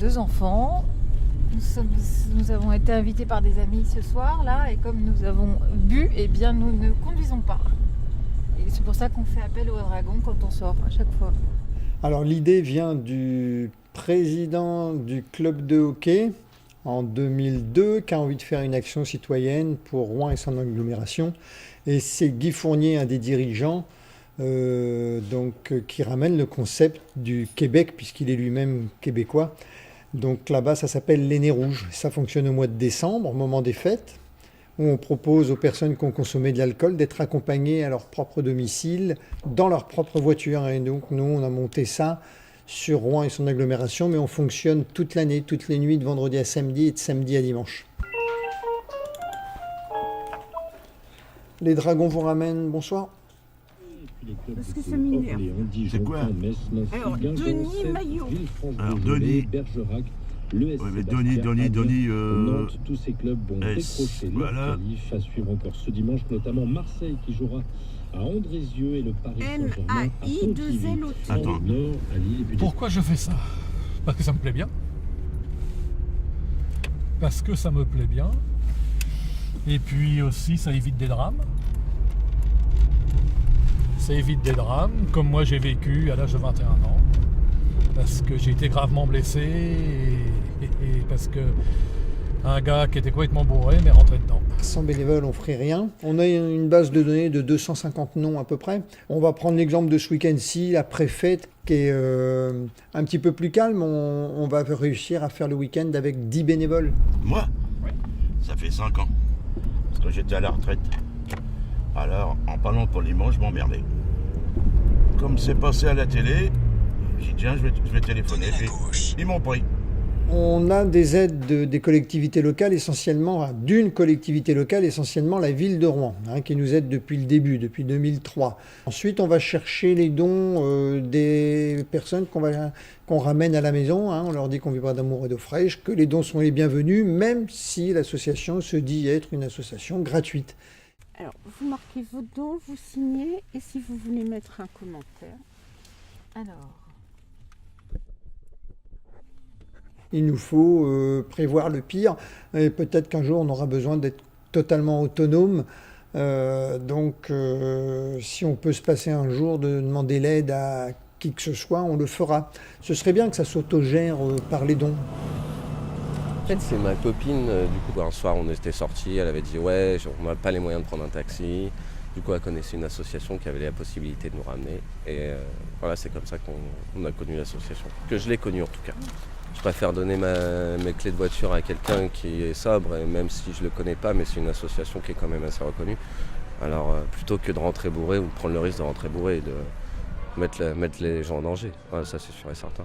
2 enfants. Nous avons été invités par des amis ce soir là, et comme nous avons bu, eh bien nous ne conduisons pas. Et c'est pour ça qu'on fait appel au dragon quand on sort à chaque fois. Alors l'idée vient du président du club de hockey en 2002 qui a envie de faire une action citoyenne pour Rouen et son agglomération. Et c'est Guy Fournier, un des dirigeants, qui ramène le concept du Québec, puisqu'il est lui-même québécois. Donc là-bas, ça s'appelle les Nez Rouges. Ça fonctionne au mois de décembre, au moment des fêtes, où on propose aux personnes qui ont consommé de l'alcool d'être accompagnées à leur propre domicile, dans leur propre voiture. Et donc nous, on a monté ça sur Rouen et son agglomération, mais on fonctionne toute l'année, toutes les nuits, de vendredi à samedi et de samedi à dimanche. Les dragons vous ramènent, bonsoir. Parce que ça m'énerve. C'est quoi? Alors, Denis Maillot. Alors, Denis. Oui, mais Denis. Nantes, tous ces clubs vont décrocher voilà. leur qualif. À suivre encore ce dimanche, notamment Marseille qui jouera à Andrézieux et le Paris Saint-Germain à Pontivy. Attends. Nord, à Lille, et puis Pourquoi je fais ça? Parce que ça me plaît bien. Parce que ça me plaît bien. Et puis aussi, ça évite des drames. Ça évite des drames, comme moi j'ai vécu à l'âge de 21 ans. Parce que j'ai été gravement blessé et parce que un gars qui était complètement bourré m'est rentré dedans. Sans bénévoles, on ne ferait rien. On a une base de données de 250 noms à peu près. On va prendre l'exemple de ce week-end-ci, la préfète, qui est un petit peu plus calme. On va réussir à faire le week-end avec 10 bénévoles. Moi? Ça fait 5 ans. Parce que j'étais à la retraite. Alors, en parlant poliment, je m'emmerdais. Comme c'est passé à la télé, j'ai dit tiens, je vais téléphoner. Puis, ils m'ont pris. On a des aides des collectivités locales, d'une collectivité locale, essentiellement la ville de Rouen, qui nous aide depuis le début, depuis 2003. Ensuite, on va chercher les dons des personnes qu'on ramène à la maison. On leur dit qu'on vivra d'amour et d'eau fraîche, que les dons sont les bienvenus, même si l'association se dit être une association gratuite. Alors, vous marquez vos dons, vous signez, et si vous voulez mettre un commentaire. Alors, Il nous faut prévoir le pire, et peut-être qu'un jour on aura besoin d'être totalement autonome. Si on peut se passer un jour de demander l'aide à qui que ce soit, on le fera. Ce serait bien que ça s'autogère par les dons. En fait, c'est ma copine, du coup, un soir, on était sortis, elle avait dit « Ouais, on n'a pas les moyens de prendre un taxi ». Du coup, elle connaissait une association qui avait la possibilité de nous ramener. Et voilà, c'est comme ça qu'on a connu l'association. Que je l'ai connue, en tout cas. Je préfère donner mes clés de voiture à quelqu'un qui est sobre, et même si je ne le connais pas, mais c'est une association qui est quand même assez reconnue. Alors, plutôt que de rentrer bourré ou de prendre le risque de rentrer bourré et de mettre les gens en danger. Voilà, ça, c'est sûr et certain.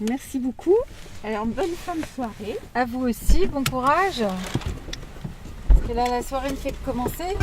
Merci beaucoup. Alors, bonne fin de soirée. à vous aussi, bon courage. Parce que là, la soirée ne fait que commencer.